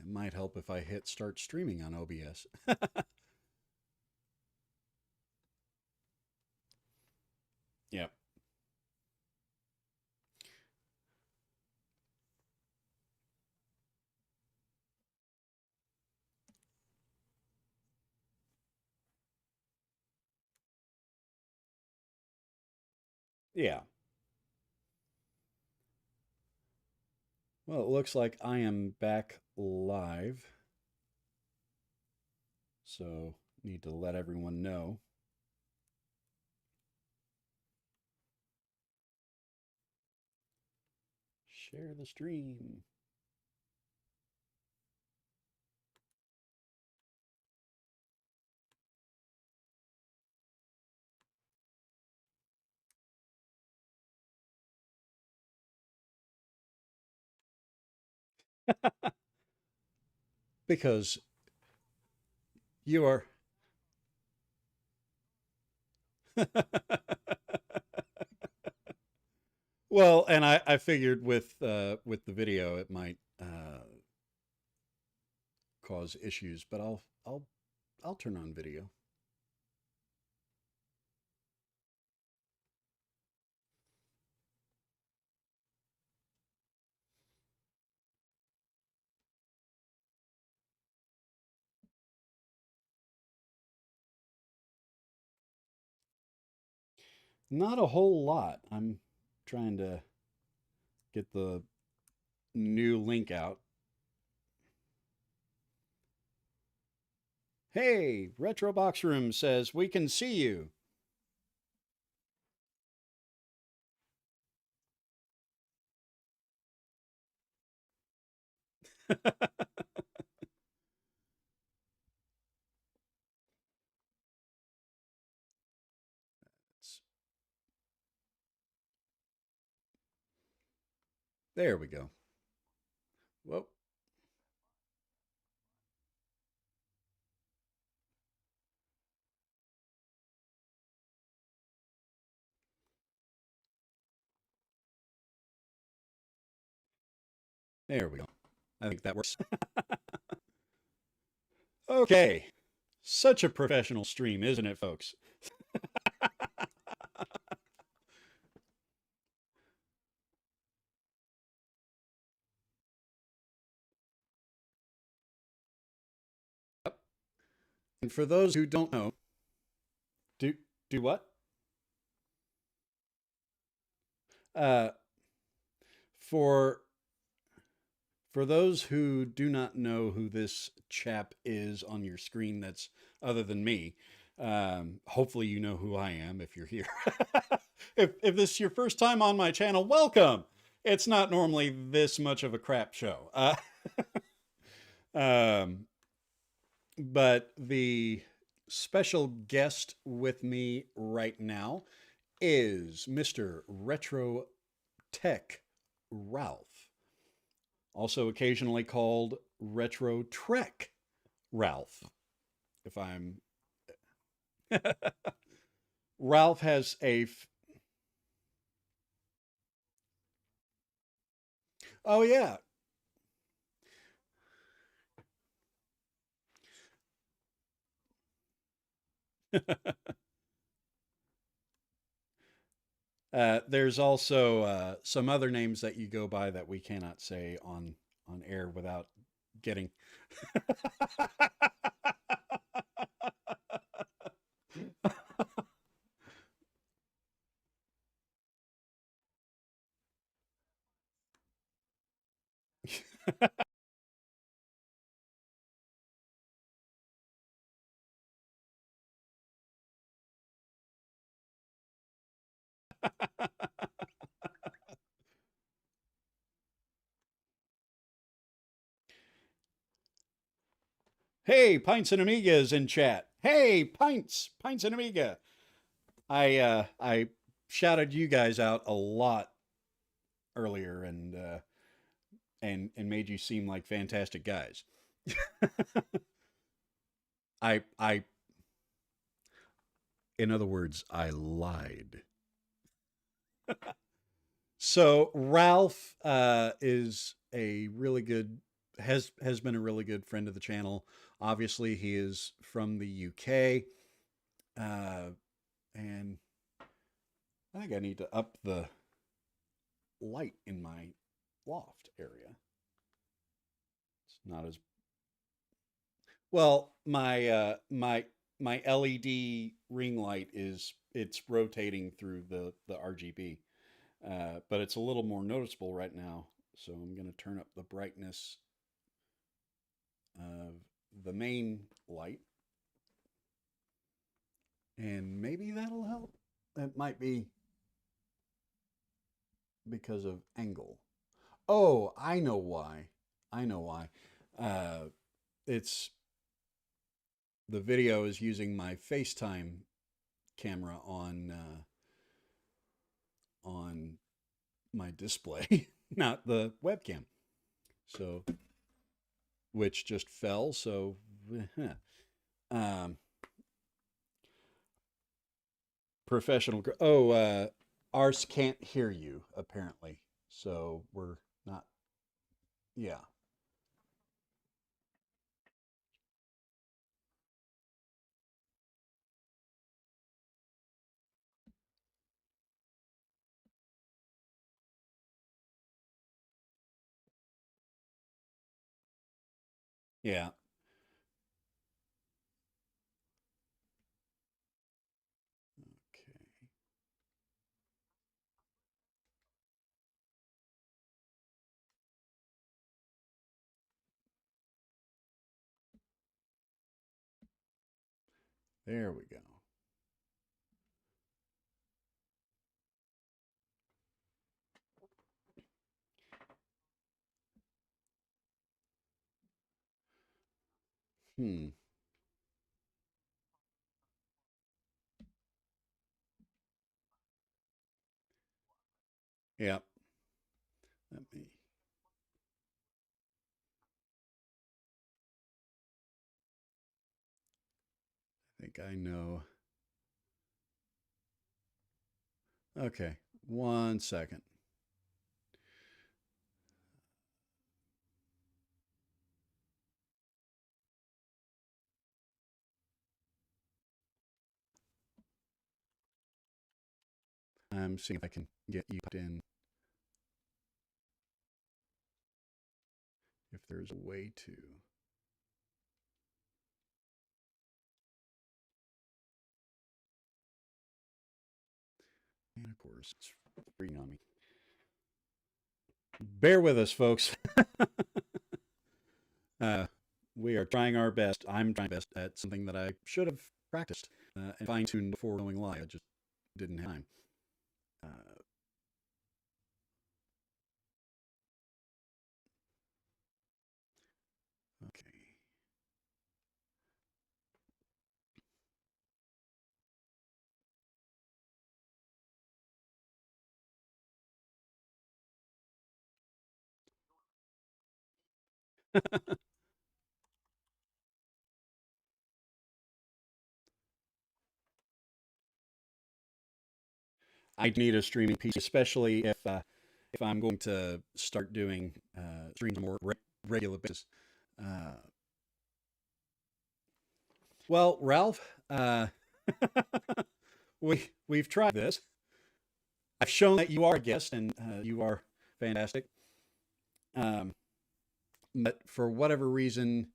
might help if I hit start streaming on OBS. Yep. Yeah. Well, it looks like I am back live. So, need to let everyone know. Share the stream. Because you are. Well, and I figured with the video it might cause issues, but I'll turn on video. Not a whole lot. I'm trying to get the new link out. Hey, Retro Box Room says we can see you. There we go. Whoa. There we go. I think that works. Okay. Such a professional stream, isn't it, folks? And for those who don't know, do what? Uh, for those who do not know who this chap is on your screen, that's other than me. Hopefully, you know who I am if you're here. If this is your first time on my channel, welcome. It's not normally this much of a crap show. Um, but the special guest with me right now is Mr. Retro Tech Ralph, also occasionally called Retro Trek Ralph. If I'm Ralph has a oh yeah. There's also some other names that you go by that we cannot say on air without getting. Hey, Pints and Amiga is in chat. Hey, Pints and Amiga. I shouted you guys out a lot earlier and made you seem like fantastic guys. I in other words, I lied. So Ralph is a really good has been a really good friend of the channel. Obviously, he is from the UK, uh, and I think I need to up the light in my loft area. It's not as well. My LED ring light is it's rotating through the RGB, but it's a little more noticeable right now. So I'm going to turn up the brightness of the main light, and maybe that'll help. It might be because of angle. Oh, I know why. I know why. Uh, it's the video is using my FaceTime camera on my display, not the webcam. So, which just fell. So, um, professional. Oh, ours can't hear you apparently. So we're not. Yeah, yeah. Okay, there we go. Hmm. Yeah. Let me. I think I know. Okay, 1 second. I'm seeing if I can get you put in. If there's a way to. And of course, it's freeing on me. Bear with us, folks. uh, we are trying our best. I'm trying best at something that I should have practiced and fine tuned before going live. I just didn't have time. Uh, okay. I need a streaming PC, especially if I'm going to start doing streams on a more regular basis. Uh, well, Ralph, we've tried this. I've shown that you are a guest and you are fantastic. Um, but for whatever reason,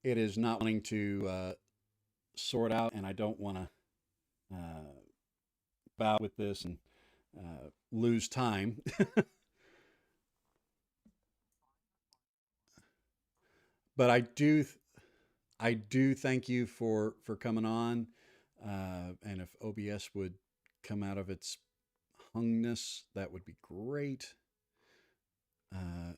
it is not wanting to sort out, and I don't want to bow with this and lose time. But I do thank you for coming on, and if OBS would come out of its hungness, that would be great. Uh,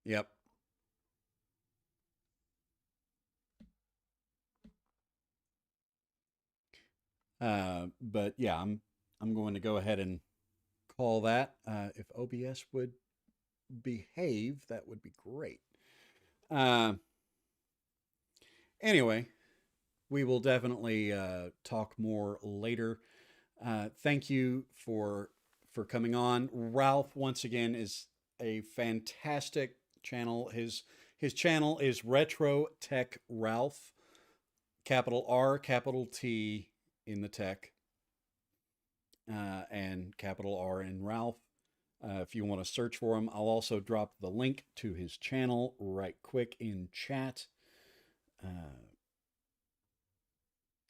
Yep. But yeah, I'm going to go ahead and call that. If OBS would behave, that would be great. Uh, anyway, we will definitely talk more later. Thank you for coming on. Ralph once again is a fantastic channel. His channel is Retro Tech Ralph, capital R, capital T in the tech, and capital R in Ralph. If you want to search for him, I'll also drop the link to his channel right quick in chat. Uh,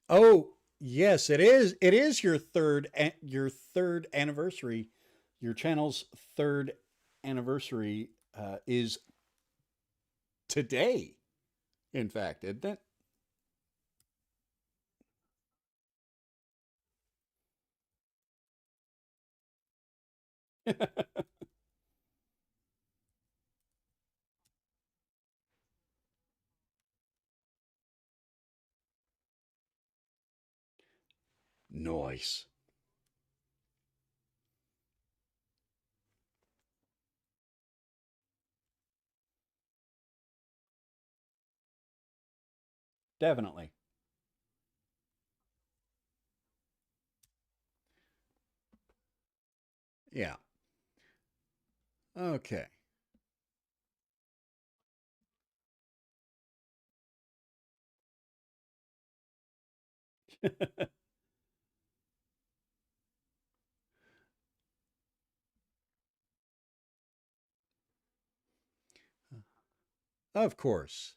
oh yes, it is. It is your third anniversary. Your channel's third anniversary is today. In fact, isn't it? Nice. Definitely. Yeah. Okay. Of course.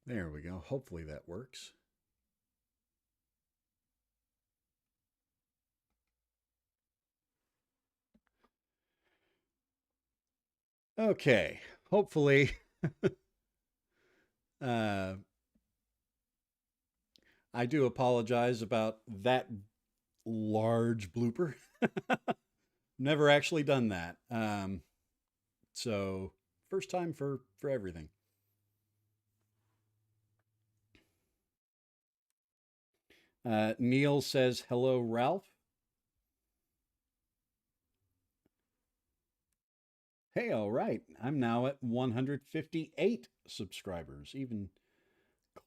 There we go. Hopefully that works. Okay. Hopefully, uh, I do apologize about that large blooper. Never actually done that. So first time for everything. Neil says hello, Ralph. Hey, all right. I'm now at 158 subscribers, even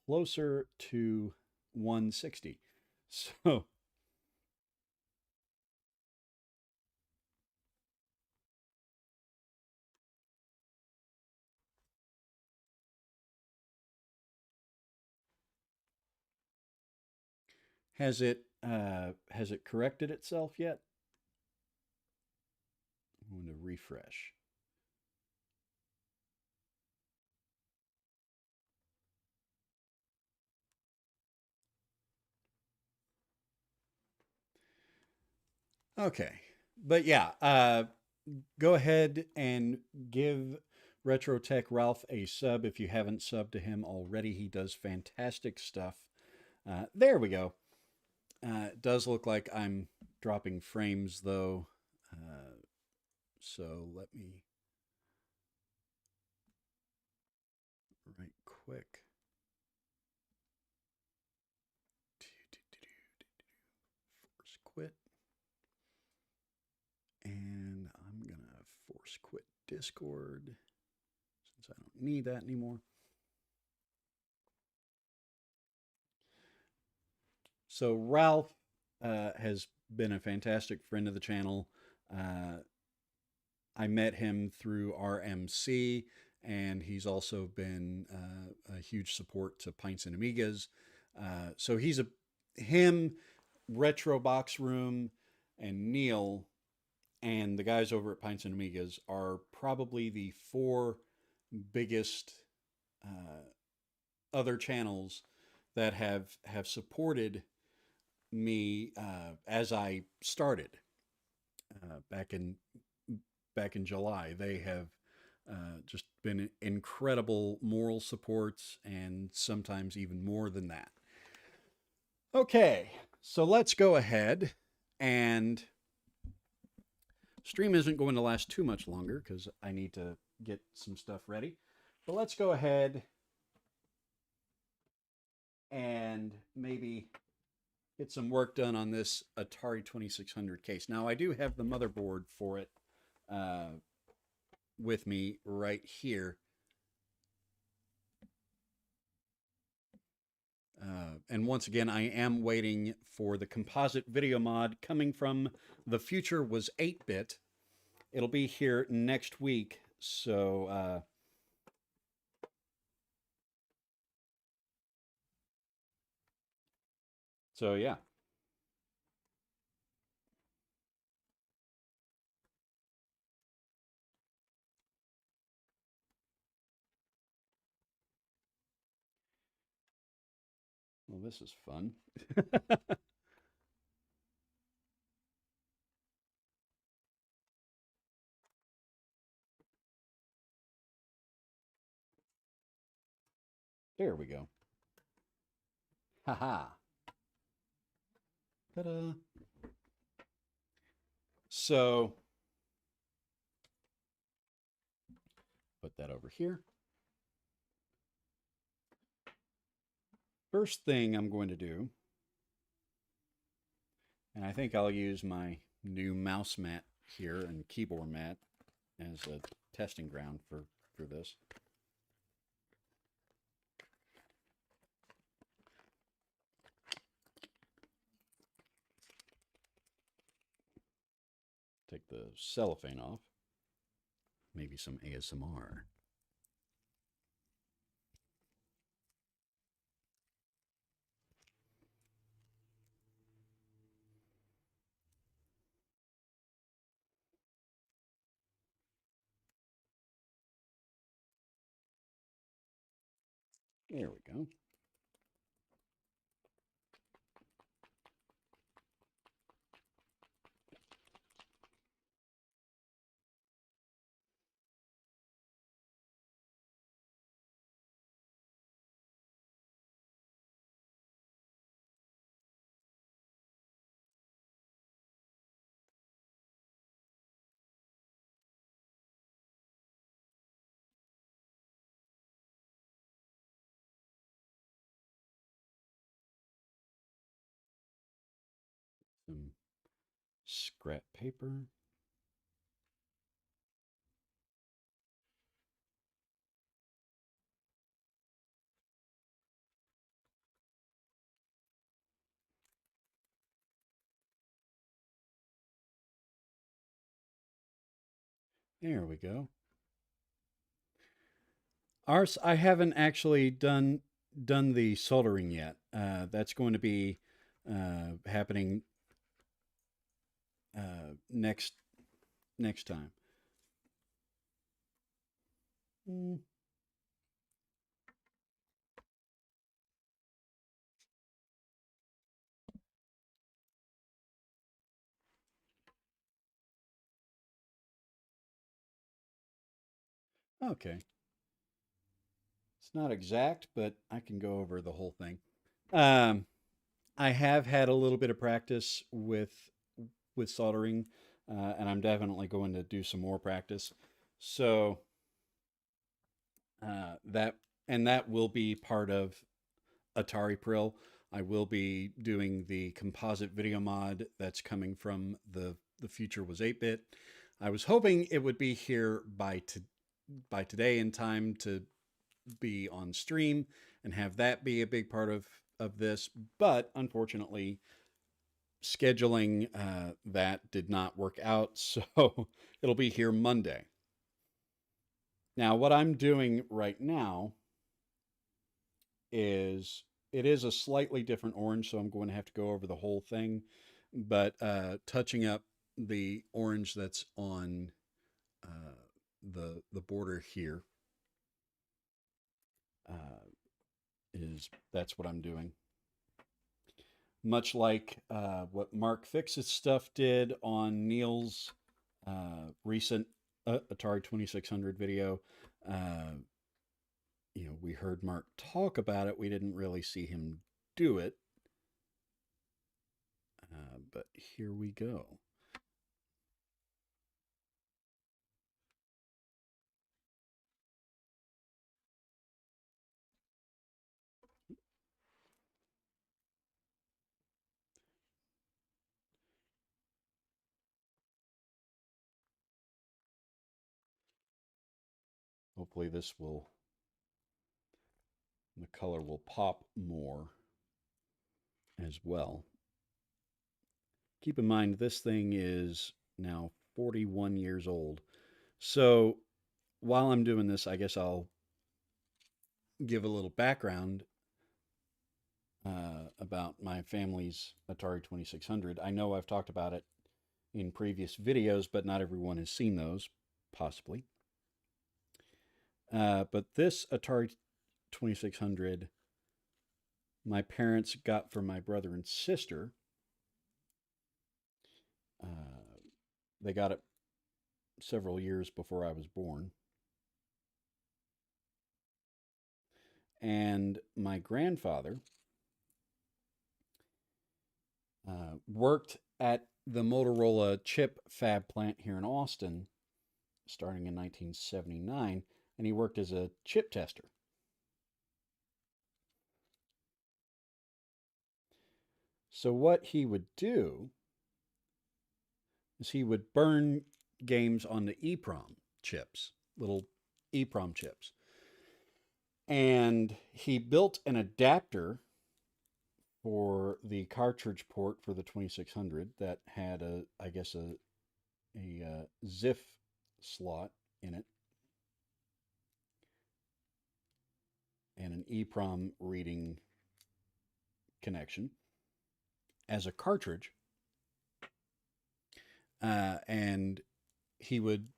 closer to 160. So has it corrected itself yet? I'm going to refresh. Okay, but yeah, go ahead and give Retro Tech Ralph a sub if you haven't subbed to him already. He does fantastic stuff. There we go. It does look like I'm dropping frames though. So let me right quick. Force quit. And I'm going to force quit Discord since I don't need that anymore. So Ralph has been a fantastic friend of the channel. Uh, I met him through RMC, and he's also been a huge support to Pints and Amigas. So he's a him, Retro Box Room, and Neil, and the guys over at Pints and Amigas are probably the four biggest uh, other channels that have supported me as I started back in July. They have Just been incredible moral supports, and sometimes even more than that. Okay, so let's go ahead, and stream isn't going to last too much longer because I need to get some stuff ready. But let's go ahead and maybe get some work done on this Atari 2600 case. Now, I do have the motherboard for it uh, with me right here. And once again, I am waiting for the composite video mod coming from The Future Was 8-Bit. It'll be here next week. So yeah. Well, this is fun. There we go. Haha. Ta-da. So put that over here. First thing I'm going to do, and I think I'll use my new mouse mat here and keyboard mat as a testing ground for this. Take the cellophane off. Maybe some ASMR. There we go. Some scrap paper. There we go. Ours, I haven't actually done the soldering yet. That's going to be happening next time. Mm, okay, it's not exact, but I can go over the whole thing. Um, I have had a little bit of practice with soldering, and I'm definitely going to do some more practice. So that and that will be part of Atari Prill. I will be doing the composite video mod that's coming from the Future Was 8-Bit. I was hoping it would be here by today in time to be on stream and have that be a big part of this, but unfortunately scheduling that did not work out, so it'll be here Monday. Now, what I'm doing right now is it is a slightly different orange, so I'm going to have to go over the whole thing, but touching up the orange that's on the border here uh, is that's what I'm doing. Much like what Mark Fix's stuff did on Neil's recent Atari 2600 video. Uh, we heard Mark talk about it. We didn't really see him do it. But here we go. Hopefully the color will pop more as well. Keep in mind, this thing is now 41 years old. So while I'm doing this, I guess I'll give a little background about my family's Atari 2600. I know I've talked about it in previous videos, but not everyone has seen those, possibly. But this Atari 2600, my parents got for my brother and sister. They got it several years before I was born. And my grandfather worked at the Motorola chip fab plant here in Austin starting in 1979, and he worked as a chip tester. So, what he would do is he would burn games on the EEPROM chips, little EEPROM chips. And he built an adapter for the cartridge port for the 2600 that had I guess a ZIF slot in it and an EEPROM reading connection as a cartridge. And he would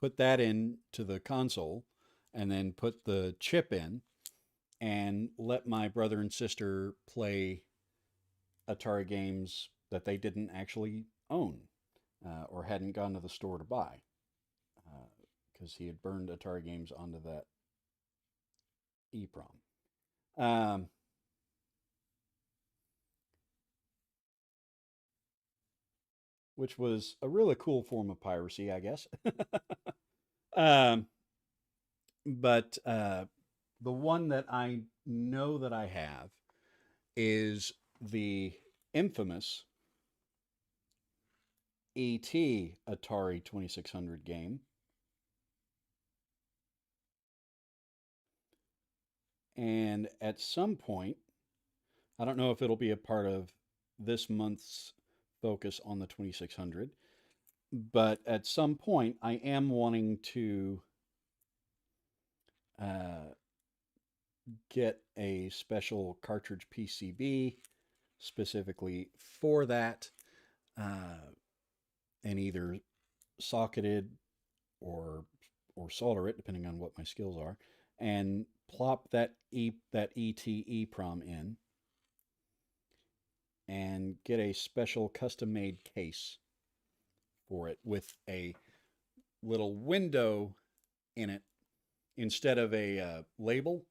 put that into the console and then put the chip in and let my brother and sister play Atari games that they didn't actually own or hadn't gone to the store to buy because he had burned Atari games onto that EEPROM. Which was a really cool form of piracy, I guess. um, but the one that I know that I have is the infamous ET Atari 2600 game. And at some point, I don't know if it'll be a part of this month's focus on the 2600, but at some point, I am wanting to get a special cartridge PCB specifically for that, and either socketed or solder it, depending on what my skills are, and plop that ET EEPROM in, and get a special custom made case for it with a little window in it instead of a label.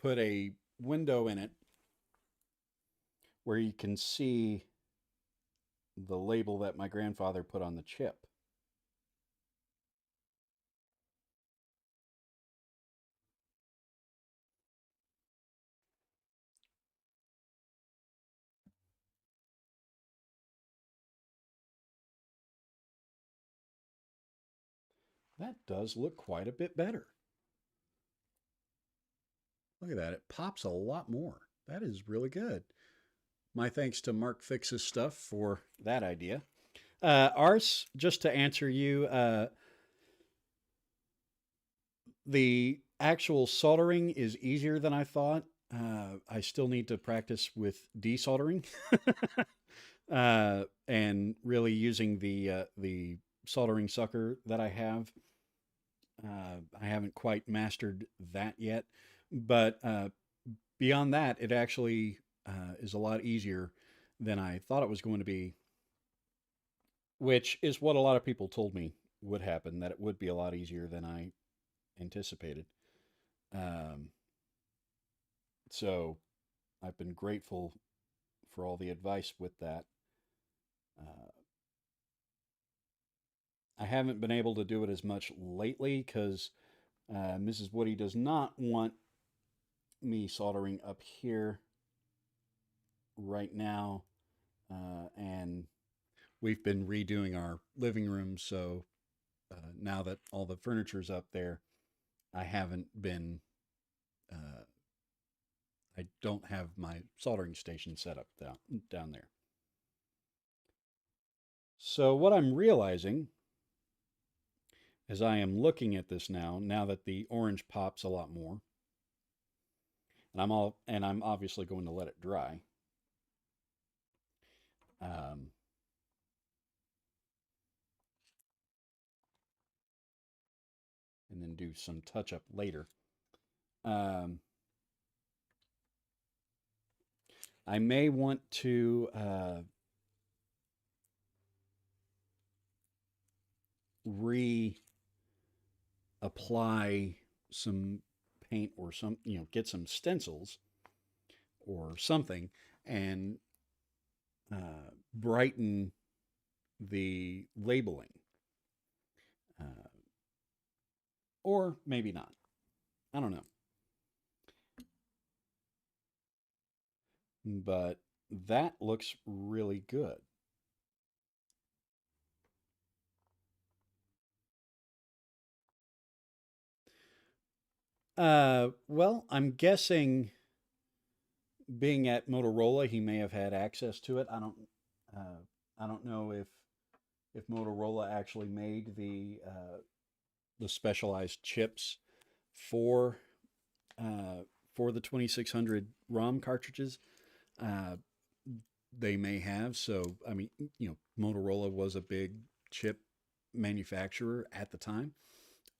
Put a window in it where you can see the label that my grandfather put on the chip. That does look quite a bit better. Look at that. It pops a lot more. That is really good. My thanks to Mark Fix's Stuff for that idea. Ars, just to answer you, the actual soldering is easier than I thought. I still need to practice with desoldering and really using the soldering sucker that I have. I haven't quite mastered that yet, but beyond that, it actually is a lot easier than I thought it was going to be, which is what a lot of people told me would happen, that it would be a lot easier than I anticipated. Um, so I've been grateful for all the advice with that. Uh, I haven't been able to do it as much lately because Mrs. Woody does not want me soldering up here right now. And we've been redoing our living room. So now that all the furniture's up there, I haven't been, uh, I don't have my soldering station set up down there. So what I'm realizing as I am looking at this now that the orange pops a lot more, and I'm obviously going to let it dry. Um, and then do some touch up later. Um, I may want to reapply some paint or some, get some stencils or something and brighten the labeling. Uh, or maybe not. I don't know. But that looks really good. Well, I'm guessing being at Motorola, he may have had access to it. Uh, I don't know if Motorola actually made the specialized chips for for the 2600 ROM cartridges. Uh, they may have. So, I mean, Motorola was a big chip manufacturer at the time,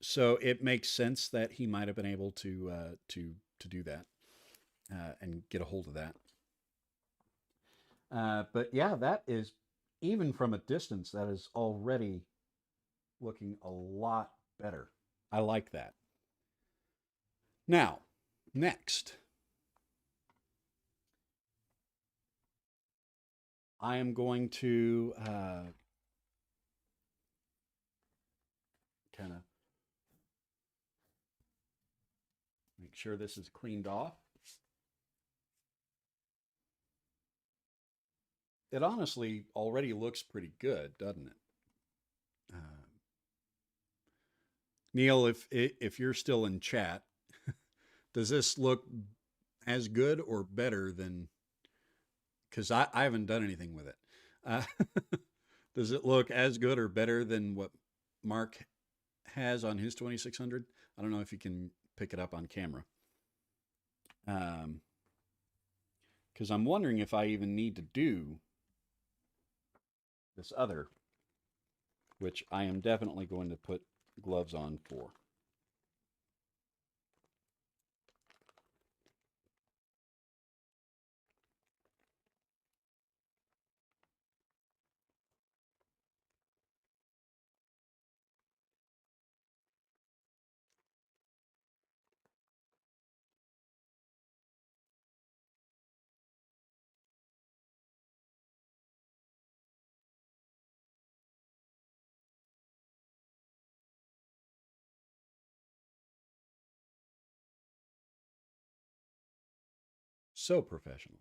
so it makes sense that he might have been able to do that and get a hold of that. But yeah, that is, even from a distance, that is already looking a lot better. I like that. Now, next, I am going to kind of make sure this is cleaned off. It honestly already looks pretty good, doesn't it? Uh, Neil, if you're still in chat, does this look as good or better than? Because I haven't done anything with it. Uh, does it look as good or better than what Mark has on his 2600? I don't know if you can pick it up on camera. Because I'm wondering if I even need to do this other, which I am definitely going to put gloves on for. So professional.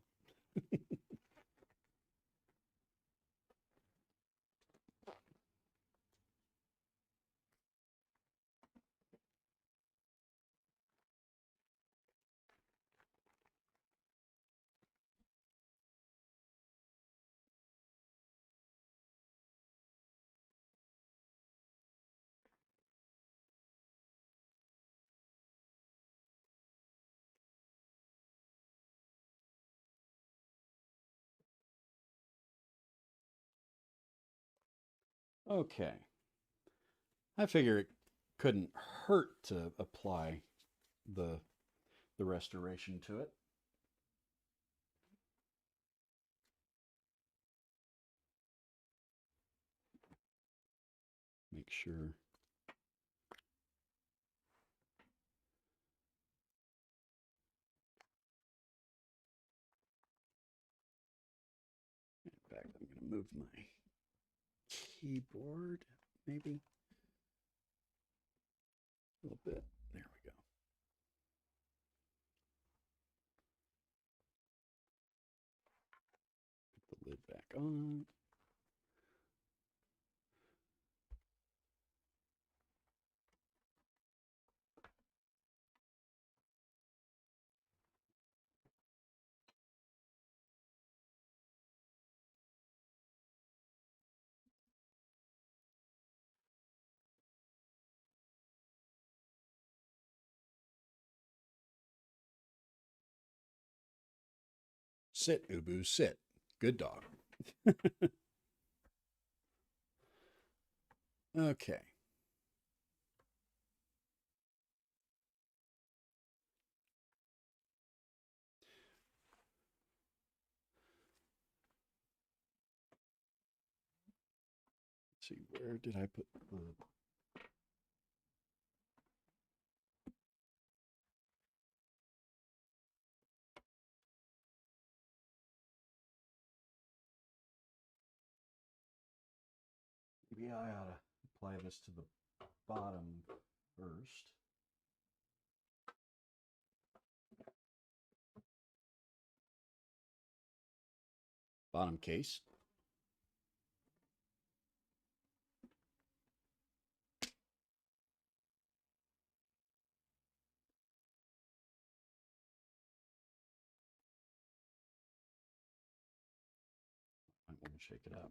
Okay. I figure it couldn't hurt to apply the the restoration to it. Make sure. In fact, I'm going to move my keyboard, maybe a little bit. There we go. Put the lid back on. Sit, Ubu, sit. Good dog. Okay. Let's see, where did I put the... Maybe I ought to apply this to the bottom first. Bottom case. I want to shake it up.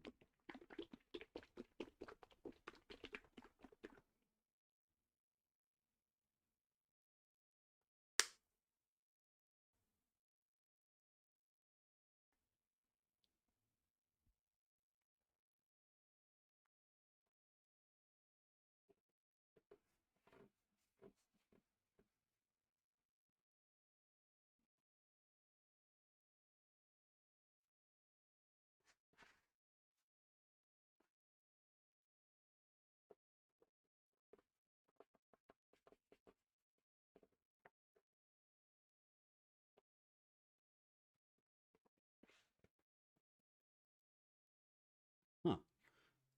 Huh.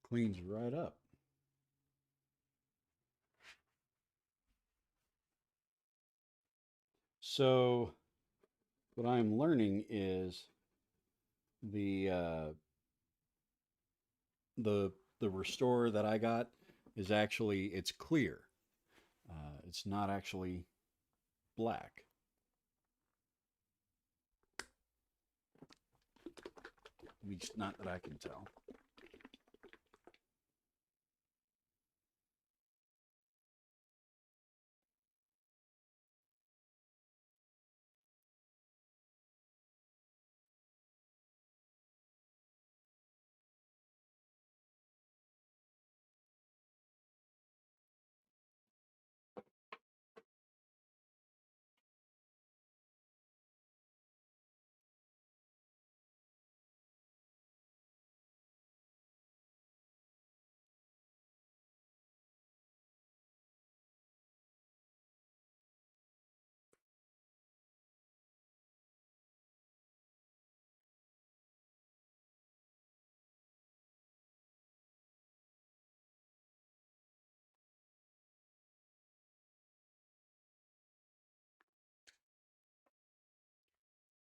Cleans right up. So what I'm learning is the the the restorer that I got is actually it's clear. It's not actually black. At least not that I can tell.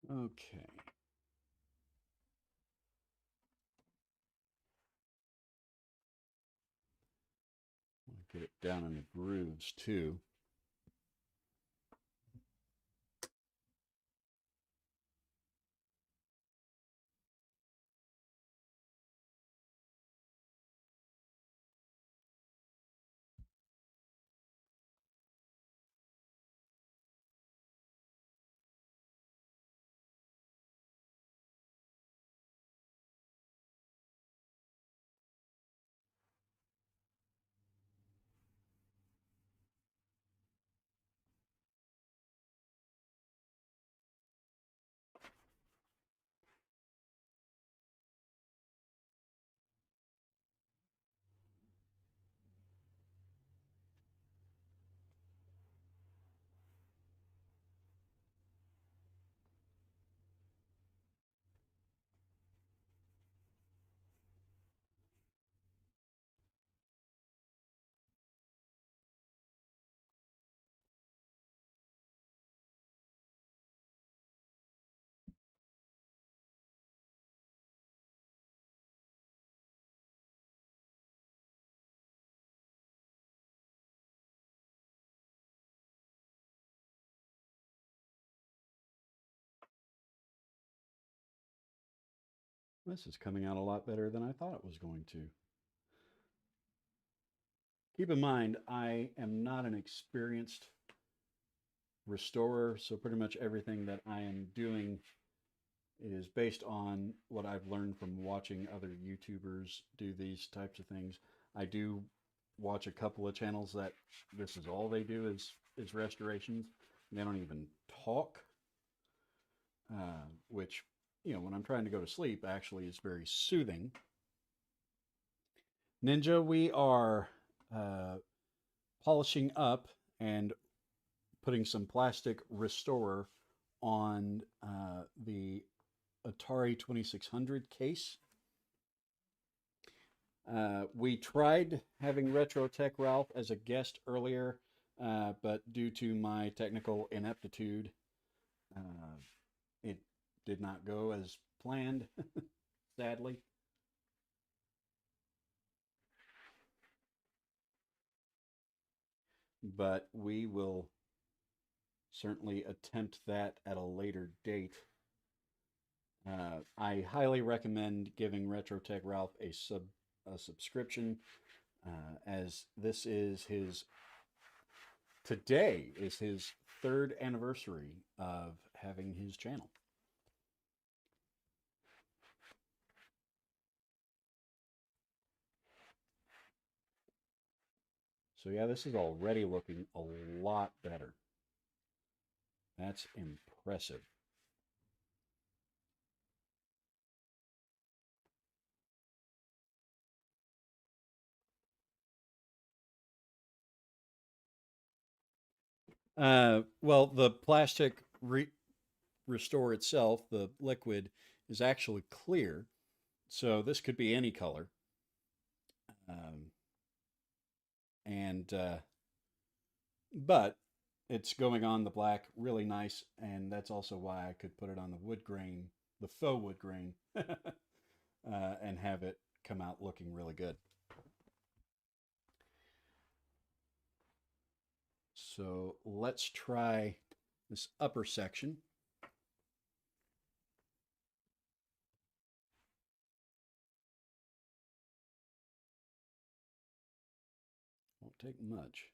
Okay. I'll get it down in the grooves too. This is coming out a lot better than I thought it was going to. Keep in mind, I am not an experienced restorer, so pretty much everything that I am doing is based on what I've learned from watching other YouTubers do these types of things. I do watch a couple of channels that this is all they do is restorations. They don't even talk, which, you know, when I'm trying to go to sleep, actually is very soothing. Ninja, we are polishing up and putting some plastic restorer on the Atari 2600 case. We tried having Retro Tech Ralph as a guest earlier, but due to my technical ineptitude, it did not go as planned, sadly. But we will certainly attempt that at a later date. I highly recommend giving RetroTech Ralph a subscription, as this is his today is his third anniversary of having his channel. So yeah, this is already looking a lot better. That's impressive. Well, the plastic restore itself, the liquid, is actually clear. So this could be any color. Um, and but it's going on the black really nice, and that's also why I could put it on the wood grain, the faux wood grain, and have it come out looking really good. So let's try this upper section. Won't take much.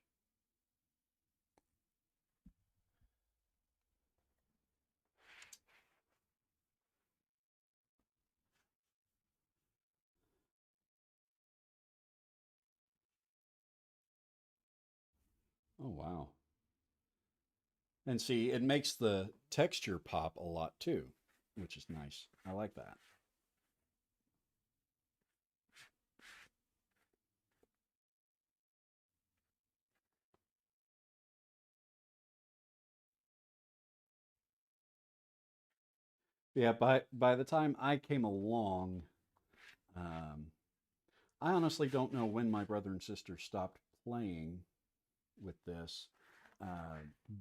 Oh, wow. And see, it makes the texture pop a lot too, which is nice. I like that. Yeah, by the time I came along, um, I honestly don't know when my brother and sister stopped playing with this,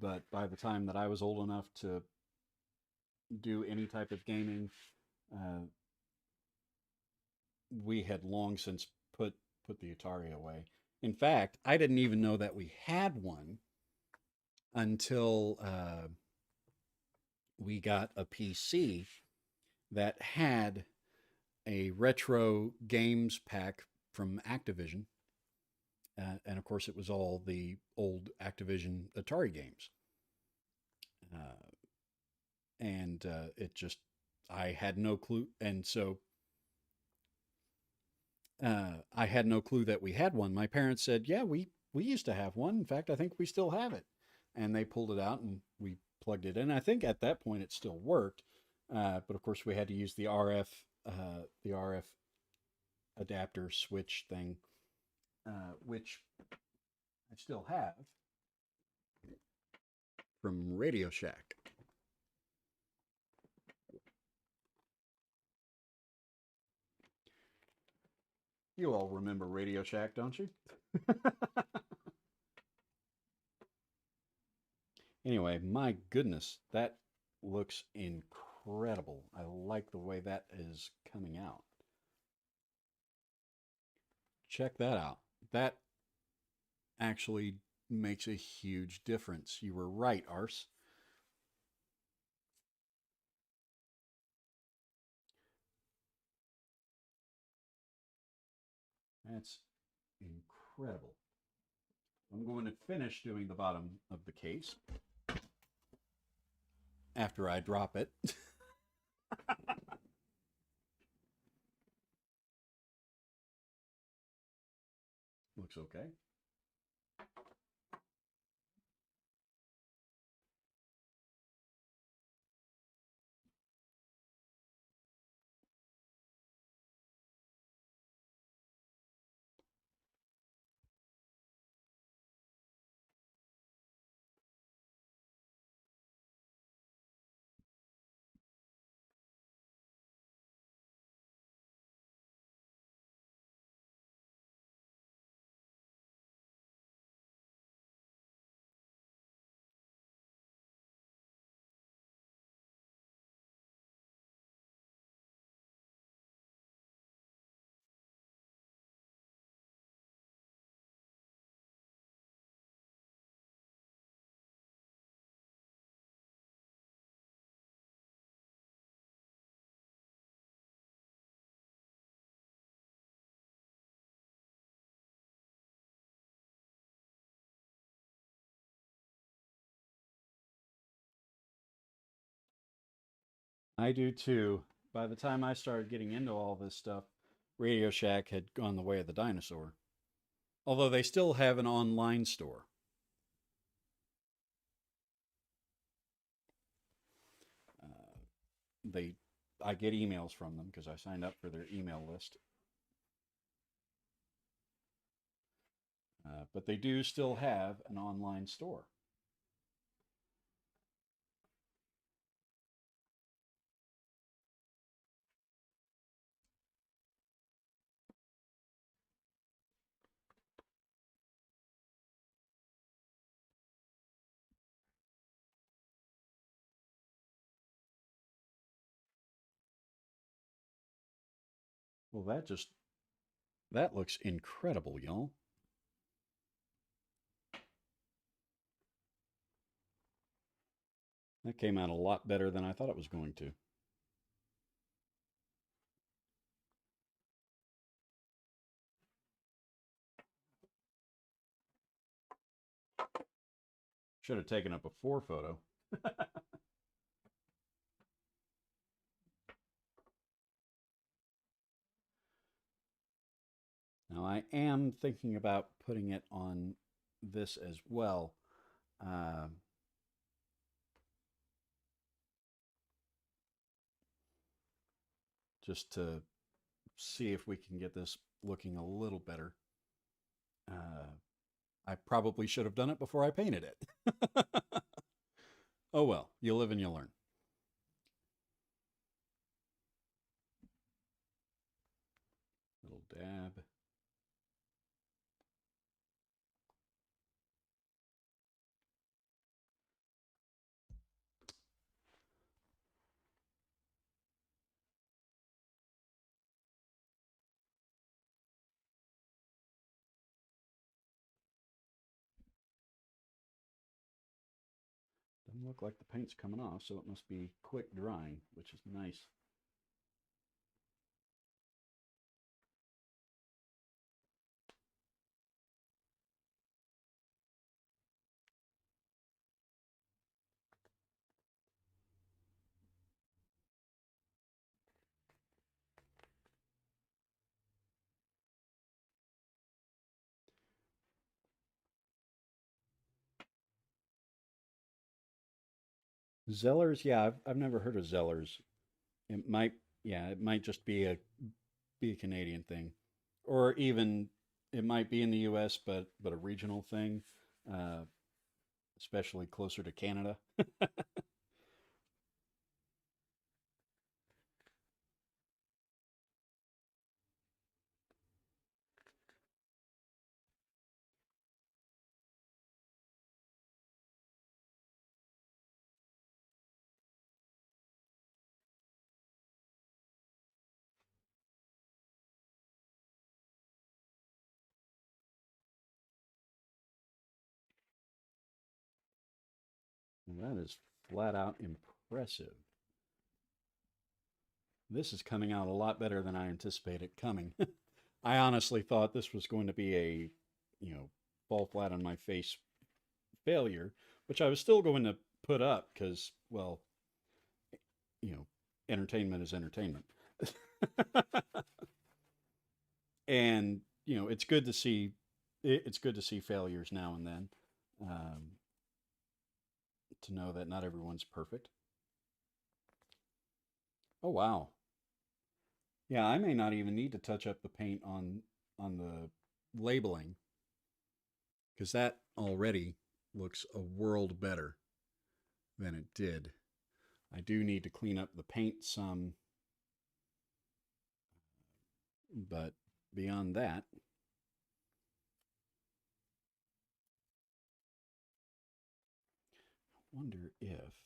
but by the time that I was old enough to do any type of gaming, uh, we had long since put the Atari away. In fact, I didn't even know that we had one until we got a PC that had a retro games pack from Activision. And of course, it was all the old Activision Atari games. Uh, and it just, I had no clue. And so I had no clue that we had one. My parents said, "Yeah, we used to have one. In fact, I think we still have it." And they pulled it out and we plugged it in. I think at that point it still worked, but of course we had to use the RF adapter switch thing, which I still have from Radio Shack. You all remember Radio Shack, don't you? Anyway, my goodness, that looks incredible. I like the way that is coming out. Check that out. That actually makes a huge difference. You were right, Ars. That's incredible. I'm going to finish doing the bottom of the case after I drop it. Looks okay. I do too. By the time I started getting into all this stuff, Radio Shack had gone the way of the dinosaur. Although they still have an online store. Uh, they, I get emails from them because I signed up for their email list. But they do still have an online store. Well, that looks incredible, y'all. That came out a lot better than I thought it was going to. Should have taken a before photo. Now, I am thinking about putting it on this as well. Uh, just to see if we can get this looking a little better. Uh, I probably should have done it before I painted it. Oh well, you live and you learn. Little dab. Doesn't look like the paint's coming off, so it must be quick drying, which is nice. Zellers, yeah, I've never heard of Zellers. It might, yeah, it might just be a Canadian thing, or even it might be in the U.S. but a regional thing, uh, especially closer to Canada. That is flat out impressive. This is coming out a lot better than I anticipated coming. I honestly thought this was going to be a, you know, fall flat on my face failure, which I was still going to put up because, well, you know, entertainment is entertainment. And, you know, it's good to see it's good to see failures now and then. Um, to know that not everyone's perfect. Oh wow. Yeah, I may not even need to touch up the paint on the labeling because that already looks a world better than it did. I do need to clean up the paint some, but beyond that, wonder if.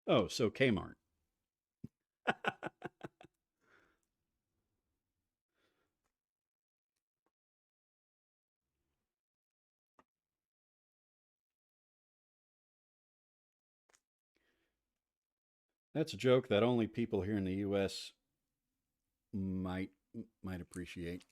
Oh, so Kmart. That's a joke that only people here in the U.S. might might appreciate.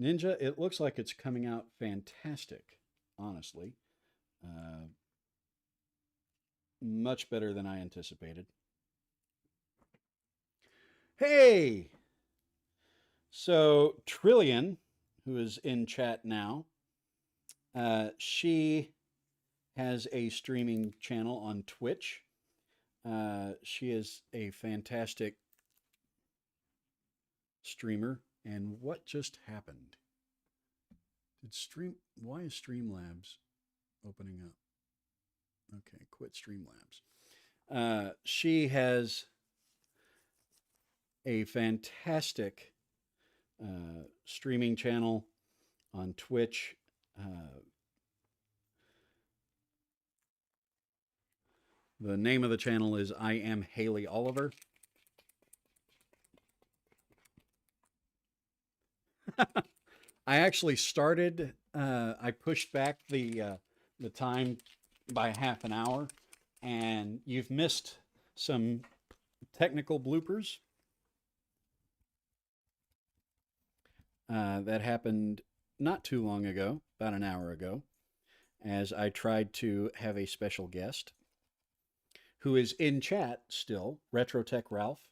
Ninja, it looks like it's coming out fantastic, honestly. Uh, much better than I anticipated. Hey! So, Trillion, who is in chat now, she has a streaming channel on Twitch. She is a fantastic streamer. And what just happened? Did Stream. Why is Streamlabs opening up? Okay, quit Streamlabs. She has a fantastic streaming channel on Twitch. The name of the channel is I Am Haley Oliver. I actually started. I pushed back the time by half an hour, and you've missed some technical bloopers that happened not too long ago, about an hour ago, as I tried to have a special guest who is in chat still, RetroTech Ralph.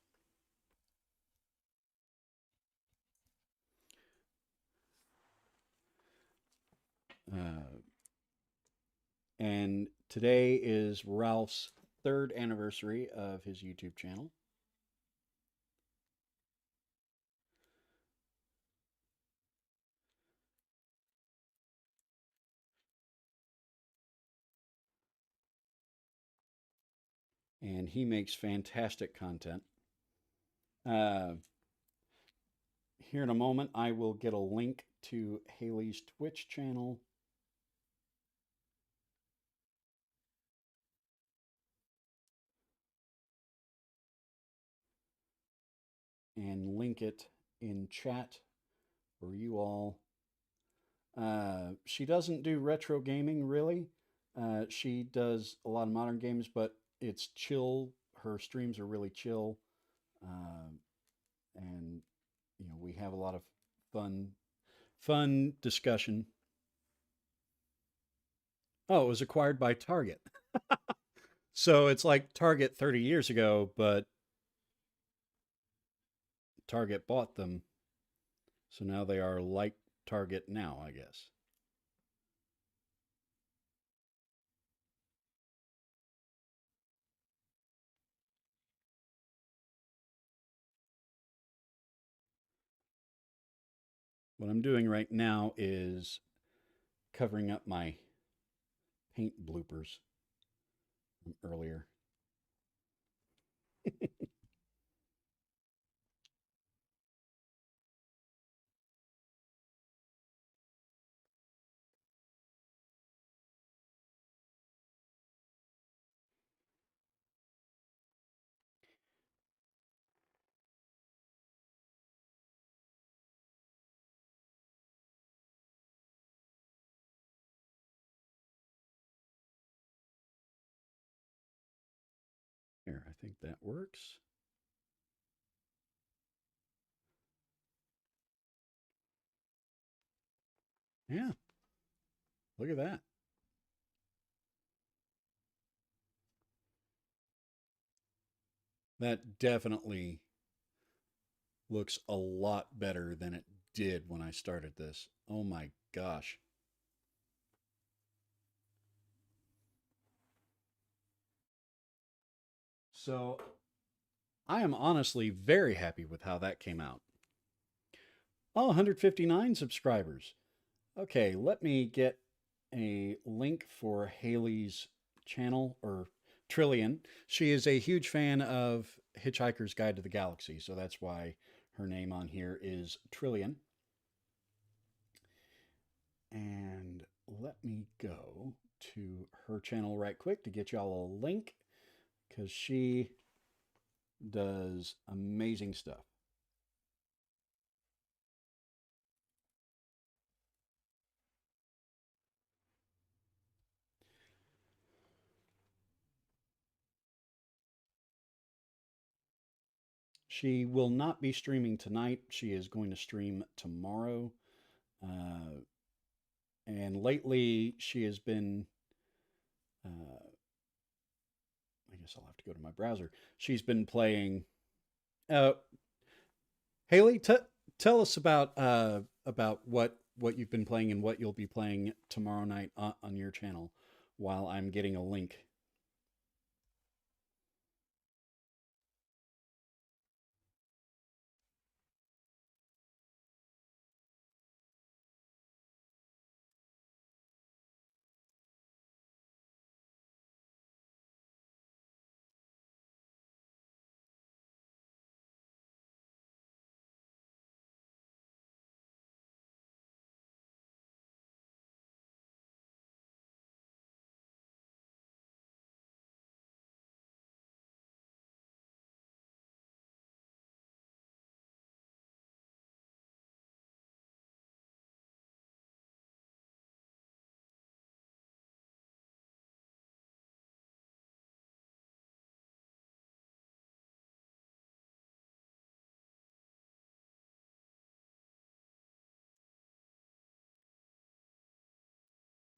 Uh, and today is Ralph's third anniversary of his YouTube channel. And he makes fantastic content. Uh, Here in a moment, I will get a link to Haley's Twitch channel. And link it in chat for you all. She doesn't do retro gaming really. She does a lot of modern games, but it's chill. Her streams are really chill, uh, and you know we have a lot of fun discussion. Oh, it was acquired by Target, so it's like Target 30 years ago, but Target bought them, so now they are like Target now, I guess. What I'm doing right now is covering up my paint bloopers. earlier. Here, I think that works. Yeah, look at that. That definitely looks a lot better than it did when I started this. Oh my gosh. So I am honestly very happy with how that came out. Oh, 159 subscribers. Okay, let me get a link for Haley's channel or Trillian. She is a huge fan of Hitchhiker's Guide to the Galaxy, so that's why her name on here is Trillian. And let me go to her channel right quick to get y'all a link because she does amazing stuff. She will not be streaming tonight. She is going to stream tomorrow. Uh, and lately, she has been, I guess I'll have to go to my browser. She's been playing. Uh, Haley, tell us about what you've been playing and what you'll be playing tomorrow night on your channel while I'm getting a link.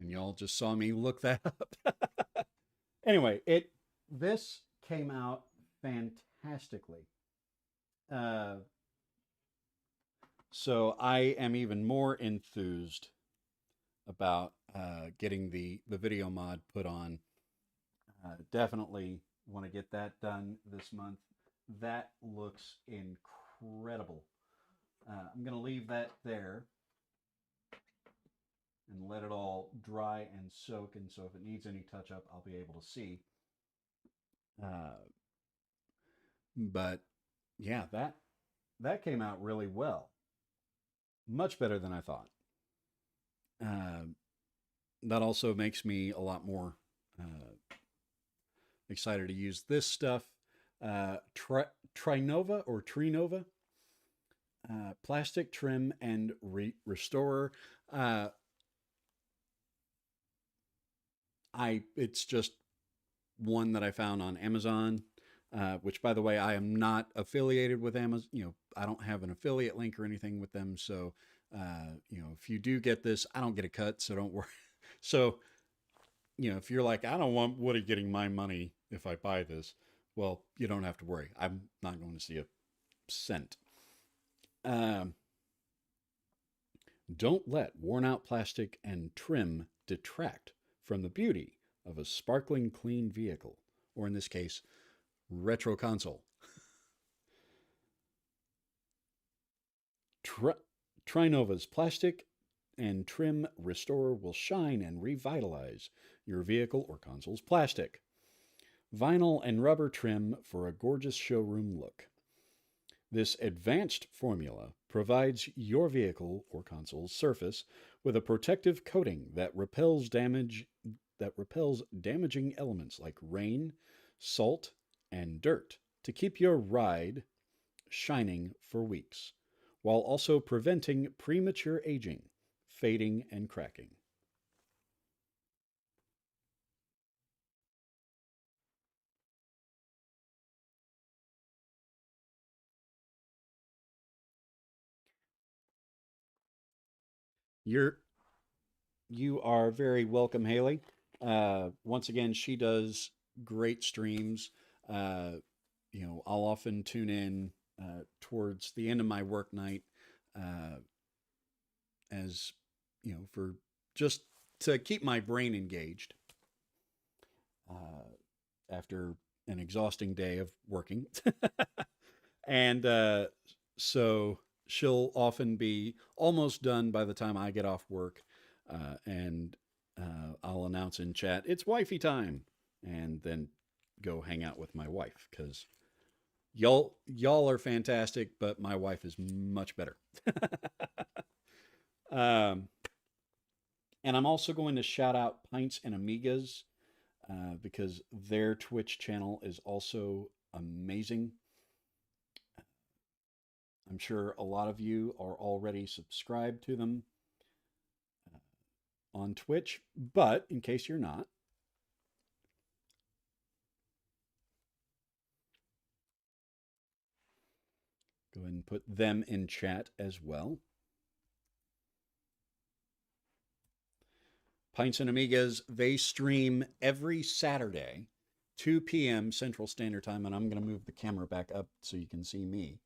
And y'all just saw me look that up. Anyway, it this came out fantastically. Uh, so I am even more enthused about getting the video mod put on. Definitely want to get that done this month. That looks incredible. I'm going to leave that there and let it all dry and soak. And so if it needs any touch up, I'll be able to see. Uh, but yeah, that came out really well, much better than I thought. Uh, that also makes me a lot more excited to use this stuff. Trinova or Trinova, plastic trim and restorer. Uh, it's just one that I found on Amazon. Which, by the way, I am not affiliated with Amazon. I don't have an affiliate link or anything with them. So, if you do get this, I don't get a cut, so don't worry. So, if you're like, I don't want Woody getting my money if I buy this, well, you don't have to worry. I'm not going to see a cent. Um, don't let worn out plastic and trim detract from the beauty of a sparkling clean vehicle, or in this case, retro console. Tri- Trinova's plastic and trim restorer will shine and revitalize your vehicle or console's plastic. vinyl and rubber trim for a gorgeous showroom look. This advanced formula provides your vehicle or console's surface with a protective coating that repels damaging elements like rain, salt, and dirt to keep your ride shining for weeks, while also preventing premature aging, fading, and cracking. You're you are very welcome, Haley. Once again, she does great streams. Uh, I'll often tune in towards the end of my work night, uh, as for just to keep my brain engaged after an exhausting day of working. And so she'll often be almost done by the time I get off work. And I'll announce in chat, it's wifey time. And then go hang out with my wife because y'all are fantastic, but my wife is much better. um, and I'm also going to shout out Pints and Amigas because their Twitch channel is also amazing. I'm sure a lot of you are already subscribed to them on Twitch, but in case you're not, go ahead and put them in chat as well. Pints and Amigas, they stream every Saturday, 2 p.m. Central Standard Time, and I'm going to move the camera back up so you can see me.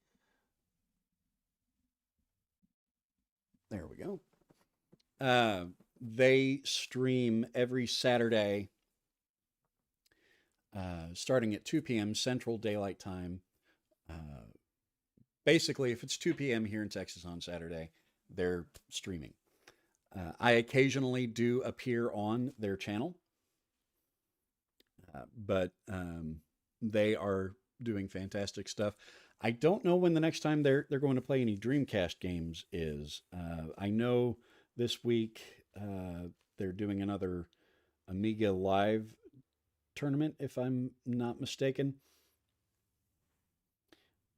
There we go. They stream every Saturday, starting at 2 p.m. Central Daylight Time. Uh, Basically, if it's 2 p.m. here in Texas on Saturday, they're streaming. I occasionally do appear on their channel, but they are doing fantastic stuff. I don't know when the next time they're going to play any Dreamcast games is. I know this week they're doing another Amiga Live tournament, if I'm not mistaken.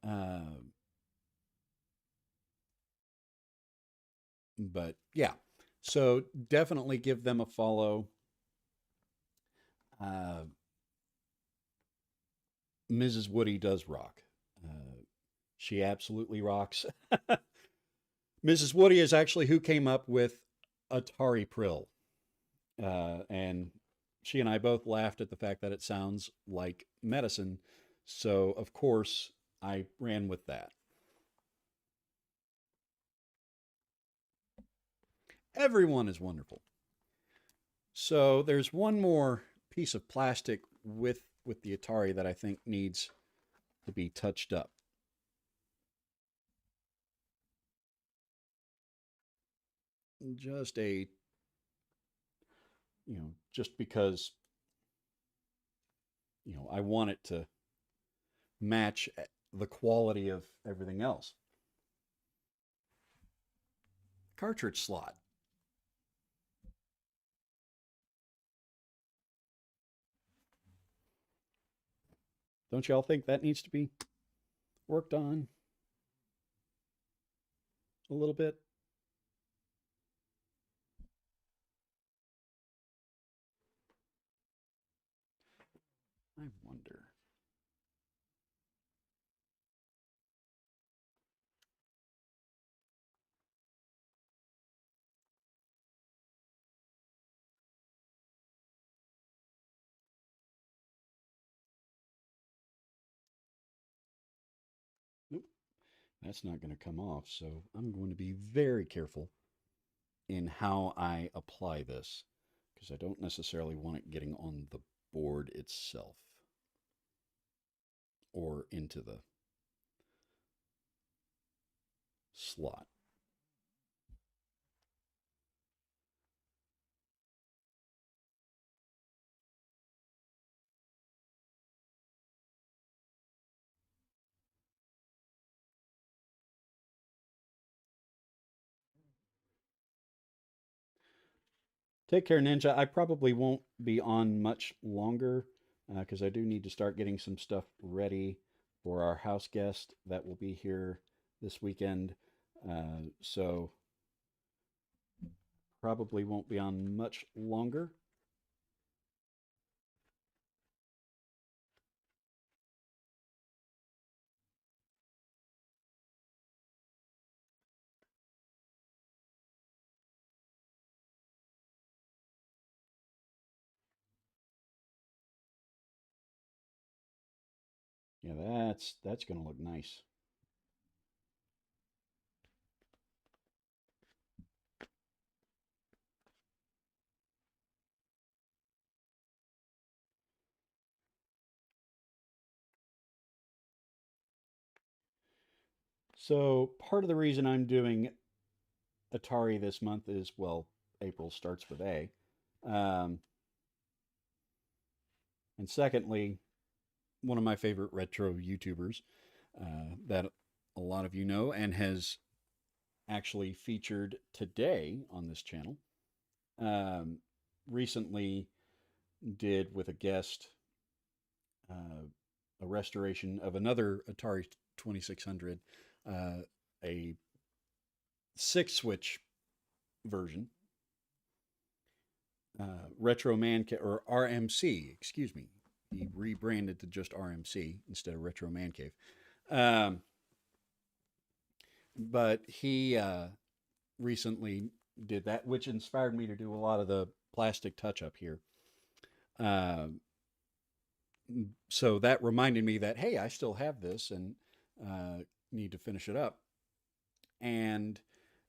Uh, but yeah, so definitely give them a follow. Uh, Mrs. Woody does rock. She absolutely rocks. Mrs. Woody is actually who came up with Atari Prill. And she and I both laughed at the fact that it sounds like medicine. So, of course, I ran with that. Everyone is wonderful. So, there's one more piece of plastic with the Atari that I think needs to be touched up. Just a, just because, I want it to match the quality of everything else. Cartridge slot. Don't y'all think that needs to be worked on a little bit? I wonder. Nope, that's not going to come off. So I'm going to be very careful in how I apply this because I don't necessarily want it getting on the board itself or into the slot. Take care, Ninja. I probably won't be on much longer because I do need to start getting some stuff ready for our house guest that will be here this weekend. So probably won't be on much longer. Yeah, that's going to look nice. So part of the reason I'm doing Atari this month is, well, April starts with A. Um, and secondly, one of my favorite retro YouTubers that a lot of you know and has actually featured today on this channel um, recently did with a guest uh, a restoration of another Atari 2600, a six switch version, Retro Man or RMC, excuse me. He rebranded to just RMC instead of Retro Man Cave. Um, but he recently did that, which inspired me to do a lot of the plastic touch up here. Uh, so that reminded me that, hey, I still have this and need to finish it up. And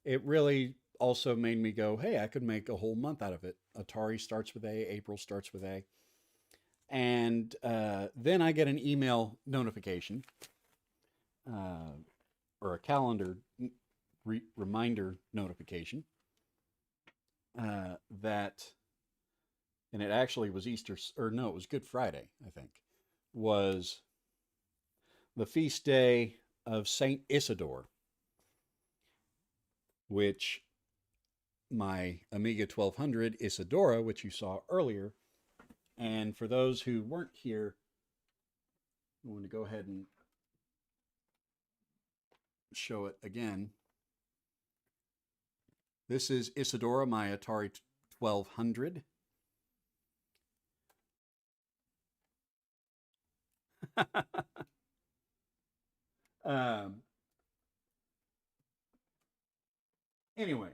it really also made me go, hey, I could make a whole month out of it. Atari starts with A, April starts with A. And then I get an email notification uh, or a calendar reminder notification that, and it actually was Easter, or no, it was Good Friday, I think, was the feast day of Saint Isidore, which my Amiga 1200 Isadora, which you saw earlier, and for those who weren't here, I want to go ahead and show it again. This is Isadora, my Atari 1200. um, anyway,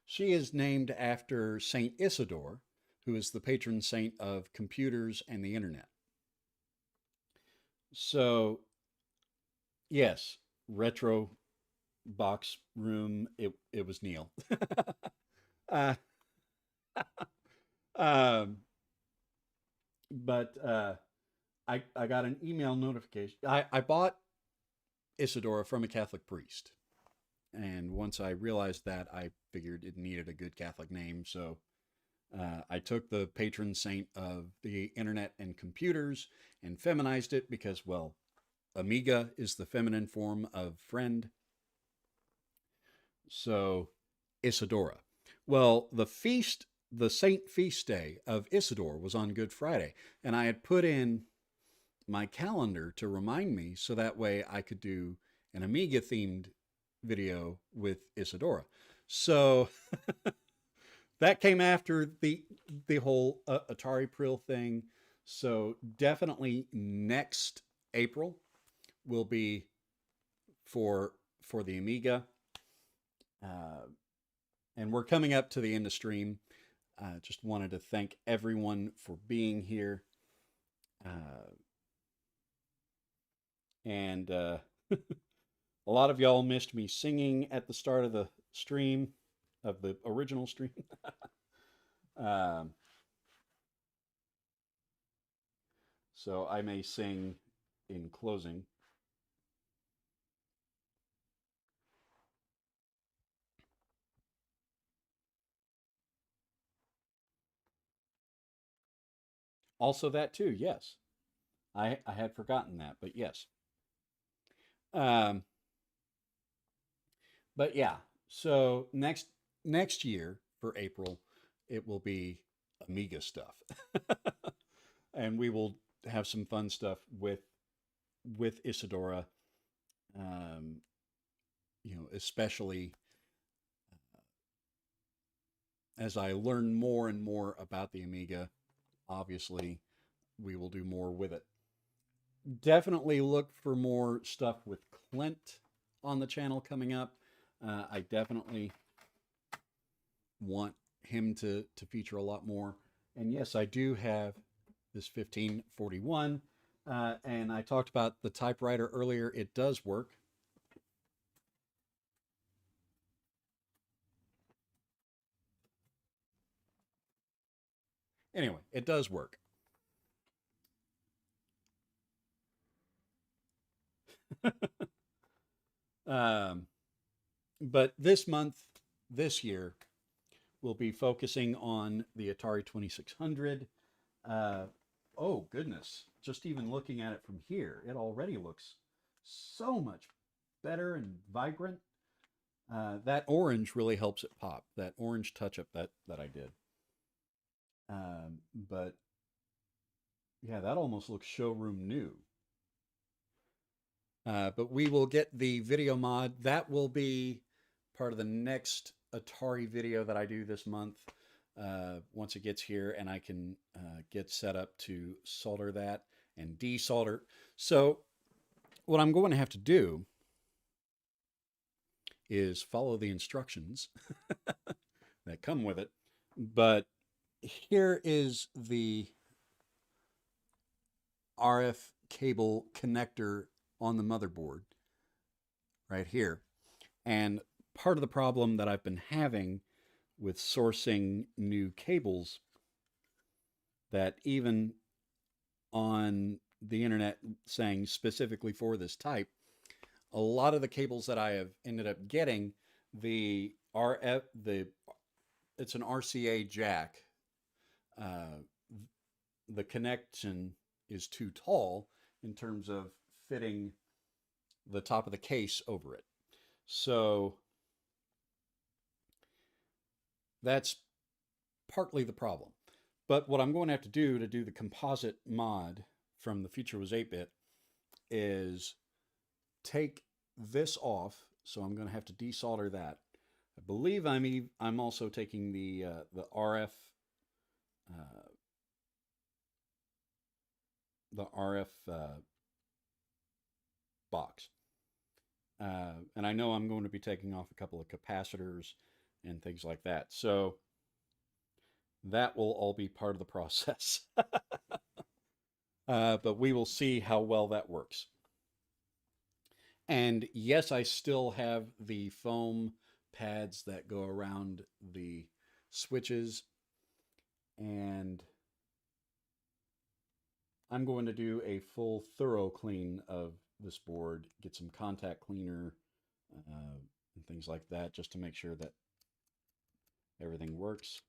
she is named after Saint Isidore, who is the patron saint of computers and the internet. So, yes, retro box room. It was Neil. uh, um, but I got an email notification. I bought Isadora from a Catholic priest, and once I realized that, I figured it needed a good Catholic name. So I took the patron saint of the internet and computers and feminized it because, well, Amiga is the feminine form of friend. So Isadora. Well, the saint feast day of Isidore was on Good Friday, and I had put in my calendar to remind me so that way I could do an Amiga themed video with Isadora. So that came after the whole Atari Prill thing. So definitely next April will be for the Amiga. Uh, and we're coming up to the end of stream. Just wanted to thank everyone for being here. Uh, and a lot of y'all missed me singing at the start of the stream, of the original stream. um, so I may sing in closing. Also, that too, yes. I had forgotten that, but yes. Um, but yeah, so next year for April, it will be Amiga stuff. And we will have some fun stuff with Isadora, um, especially as I learn more and more about the Amiga. Obviously, we will do more with it. Definitely look for more stuff with Clint on the channel coming up. I definitely want him to feature a lot more. And yes, I do have this 1541. And I talked about the typewriter earlier. It does work. Anyway, it does work. um, but this month, this year, we'll be focusing on the Atari 2600. Uh, oh, goodness. Just even looking at it from here, it already looks so much better and vibrant. That orange really helps it pop. That orange touch up that I did. But yeah, that almost looks showroom new. But we will get the video mod. That will be part of the next Atari video that I do this month. Once it gets here and I can get set up to solder that and desolder. So what I'm going to have to do is follow the instructions that come with it. But here is the RF cable connector on the motherboard right here. And part of the problem that I've been having with sourcing new cables, that even on the internet saying specifically for this type, a lot of the cables that I have ended up getting, the RF, it's an RCA jack. Uh, the connection is too tall in terms of fitting the top of the case over it. So that's partly the problem. But what I'm going to have to do the composite mod from The Future Was 8-Bit is take this off. So I'm going to have to desolder that. I believe I'm also taking the RF uh, box. And I know I'm going to be taking off a couple of capacitors and things like that. So that will all be part of the process. But we will see how well that works. And yes, I still have the foam pads that go around the switches. And I'm going to do a full thorough clean of this board, get some contact cleaner and things like that, just to make sure that everything works.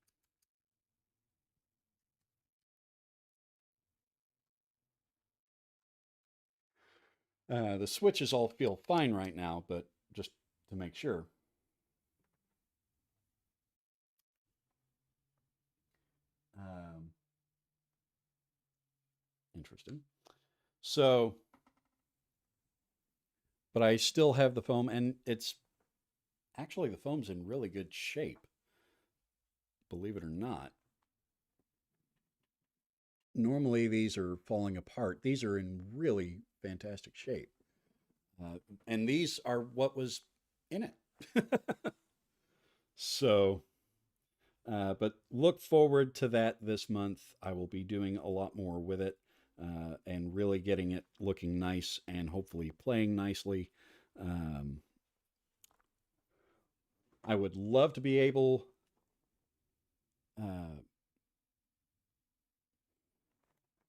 The switches all feel fine right now, but just to make sure. Um, Interesting. So, but I still have the foam, and it's actually the foam's in really good shape, believe it or not. Normally these are falling apart. These are in really fantastic shape. And these are what was in it. So, but look forward to that this month. I will be doing a lot more with it and really getting it looking nice and hopefully playing nicely. Um, I would love to be able. Uh,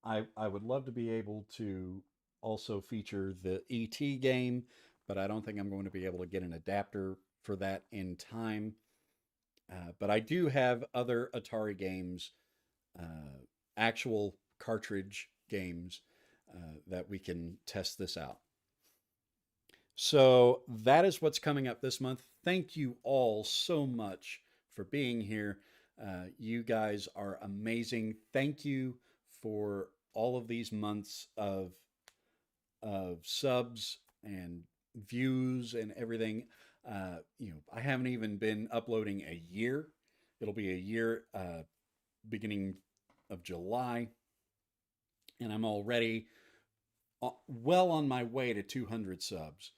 I would love to be able to also feature the ET game, but I don't think I'm going to be able to get an adapter for that in time. But I do have other Atari games, actual cartridge games, that we can test this out. So that is what's coming up this month. Thank you all so much for being here. You guys are amazing. Thank you for all of these months of subs and views and everything. I haven't even been uploading a year. It'll be a year beginning of July, and I'm already well on my way to 200 subs.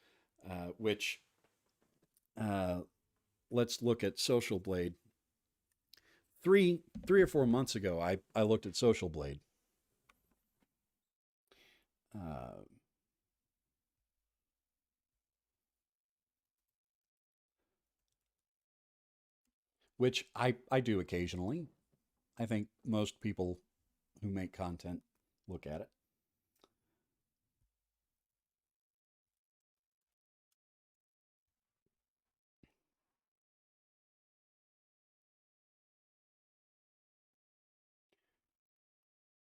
Which uh, let's look at Social Blade. Three or 4 months ago, I looked at Social Blade. Uh, which I do occasionally. I think most people who make content look at it.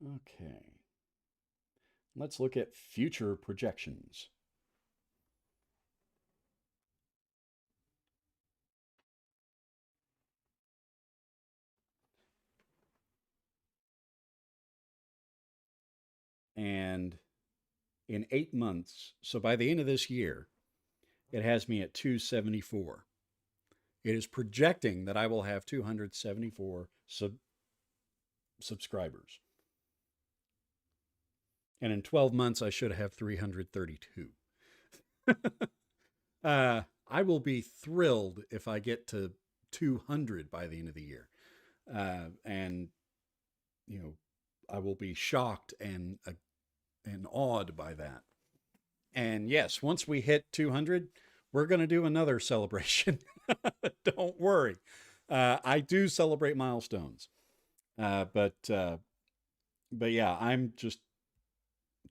Okay. Let's look at future projections. And in 8 months, so by the end of this year, it has me at 274. It is projecting that I will have 274 subscribers. And in 12 months, I should have 332. I will be thrilled if I get to 200 by the end of the year. And, you know, I will be shocked and awed by that. And yes, once we hit 200, we're going to do another celebration. Don't worry. I do celebrate milestones. Uh, but uh, but yeah, I'm just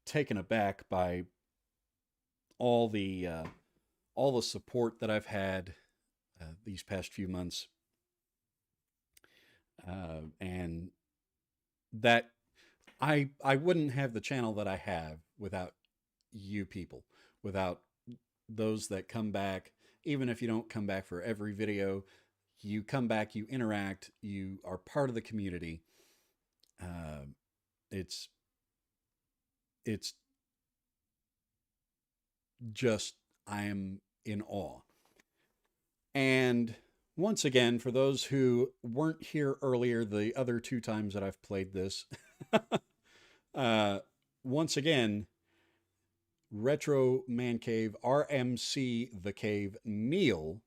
taken aback by all the uh, all the support that I've had these past few months, and that I wouldn't have the channel that I have without you people, without those that come back. Even if you don't come back for every video, you come back, you interact, you are part of the community. Uh, it's it's just I am in awe. And once again, for those who weren't here earlier, the other two times that I've played this, uh, once again, Retro Man Cave, RMC The Cave, Neil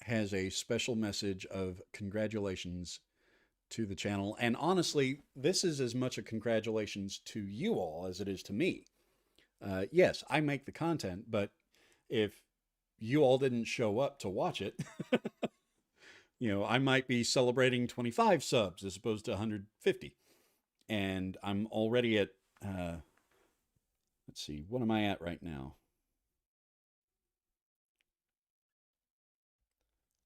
has a special message of congratulations to the channel. And honestly, this is as much a congratulations to you all as it is to me. Yes, I make the content, but if you all didn't show up to watch it, I might be celebrating 25 subs as opposed to 150. And I'm already at, let's see, what am I at right now?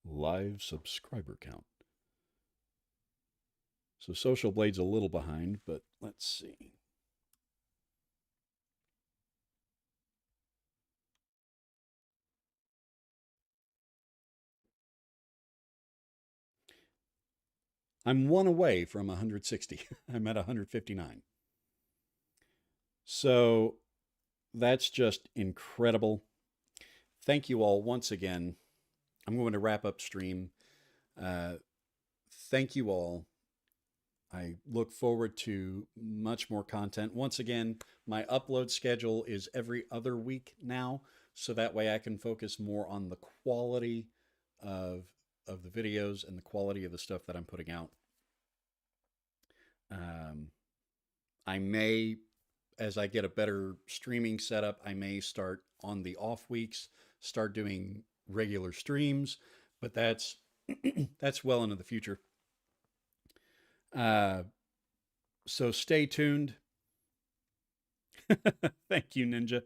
Live subscriber count. So Social Blade's a little behind, but let's see. I'm one away from 160. I'm at 159. So that's just incredible. Thank you all once again. I'm going to wrap up stream. Uh, thank you all. I look forward to much more content. Once again, my upload schedule is every other week now, so that way I can focus more on the quality of the videos and the quality of the stuff that I'm putting out. Um, I may, as I get a better streaming setup, I may start on the off weeks, start doing regular streams, but that's that's well into the future. Uh, so stay tuned. Thank you, Ninja.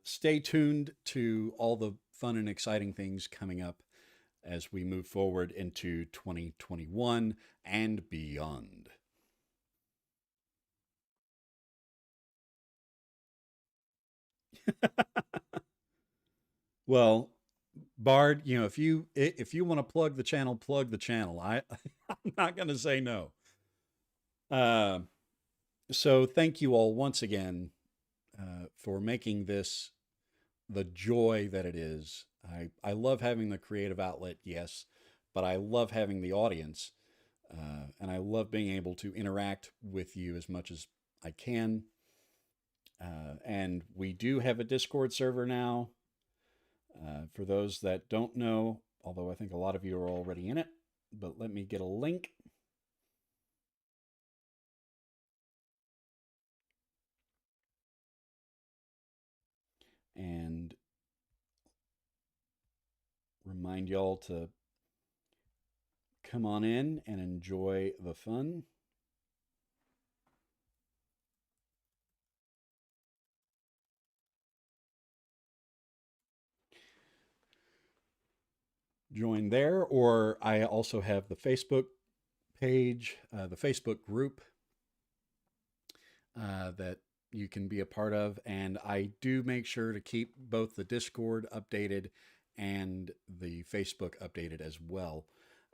Stay tuned to all the fun and exciting things coming up as we move forward into 2021 and beyond. Well, Bard, if you want to plug the channel, plug the channel. I'm not going to say no. Uh, so thank you all once again for making this the joy that it is. I love having the creative outlet, yes, but I love having the audience, and I love being able to interact with you as much as I can. And we do have a Discord server now. For those that don't know, although I think a lot of you are already in it, but let me get a link. And remind y'all to come on in and enjoy the fun. Join there, or I also have the Facebook page, the Facebook group that you can be a part of. And I do make sure to keep both the Discord updated and the Facebook updated as well.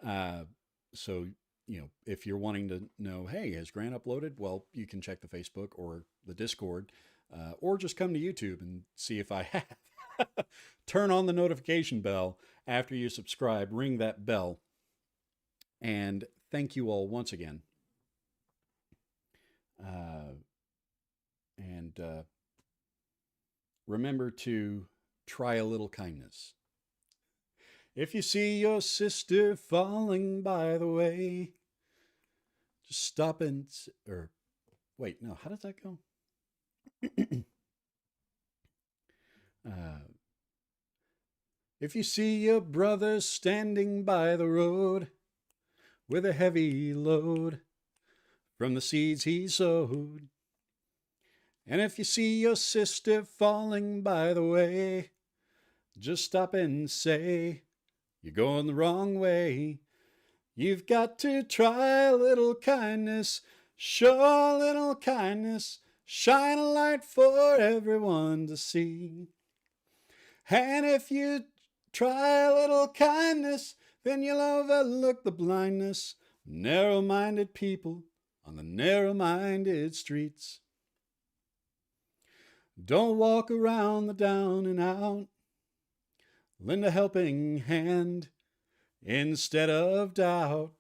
Uh, so, if you're wanting to know, hey, has Grant uploaded? Well, you can check the Facebook or the Discord, or just come to YouTube and see if I have. Turn on the notification bell after you subscribe, ring that bell. And thank you all once again. Uh, and remember to try a little kindness. If you see your sister falling by the way, just stop and, or wait, no, how does that go? uh, if you see your brother standing by the road with a heavy load from the seeds he sowed, and if you see your sister falling by the way, just stop and say, you're going the wrong way. You've got to try a little kindness, show a little kindness, shine a light for everyone to see. And if you try a little kindness, then you'll overlook the blindness of narrow-minded people on the narrow-minded streets. Don't walk around the down and out. Lend a helping hand instead of doubt.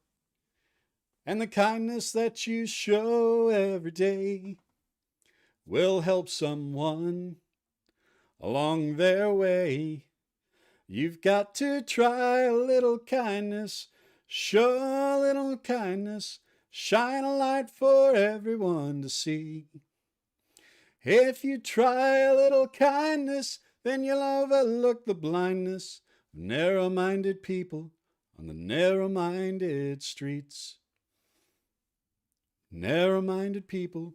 And the kindness that you show every day will help someone along their way. You've got to try a little kindness, show a little kindness, shine a light for everyone to see. If you try a little kindness, then you'll overlook the blindness of narrow-minded people on the narrow-minded streets. Narrow-minded people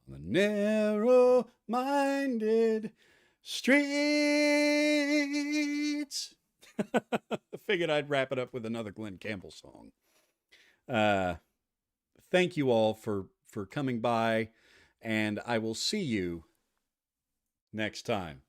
on the narrow-minded streets. I figured I'd wrap it up with another Glenn Campbell song. Thank you all for coming by, and I will see you next time.